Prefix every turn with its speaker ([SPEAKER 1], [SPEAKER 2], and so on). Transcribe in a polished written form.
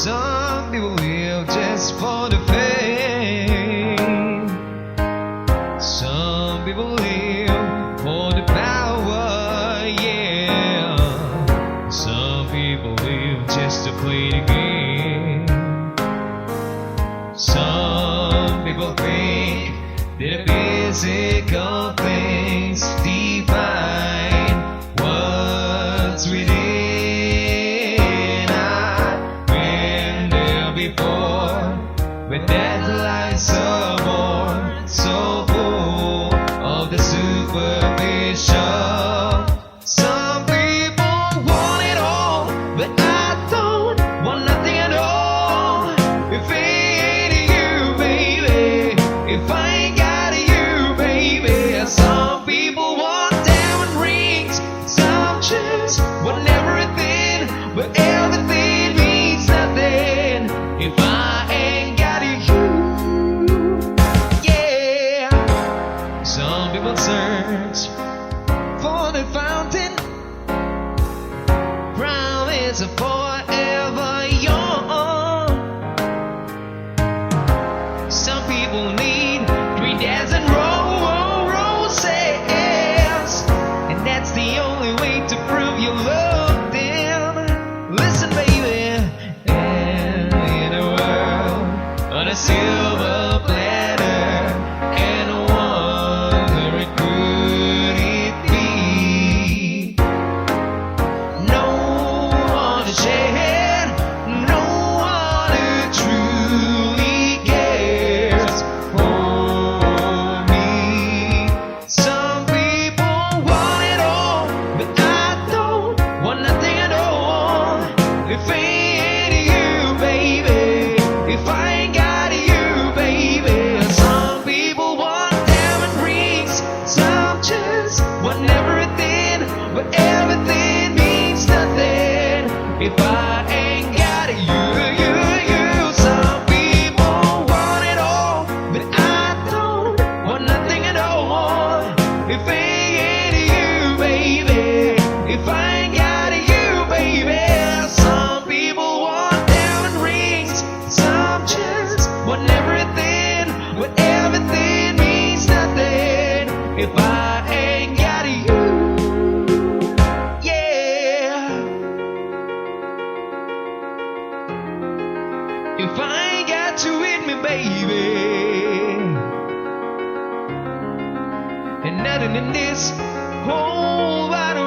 [SPEAKER 1] Some people live just for the fame. Some people live for the power, yeah. Some people live just to play the game. Some people think that physical things define what's within. I've been there before, but that life's so bored, so full of the superficial. Some people want it all, but I don't want nothing at all. If it ain't you, baby, if I ain't got you, baby. Some people want diamond rings, some just want everything, but everything means nothing if I ain't got you. Yeah. Some people search for the fountain, promise of forever young. Some people need 3,000 roses, and that's the only way to prove you love them. Listen, baby, and in a world on a silver platter, and wonder could it be? No one to share, no one who truly cares for me. Some people want it all, but I don't want nothing at all. If it ain't you, baby, if I ain't got you, baby. Some people want diamond rings, some just want everything, but everything means nothing if I ain't got you. Some people want it all, but I don't want nothing at all. If it ain't you, baby, if I ain't got you, baby. Some people want diamond rings, some just want everything, but everything means nothing if I ain't got you. Yeah. If I ain't got you with me, baby, and nothing in this whole wide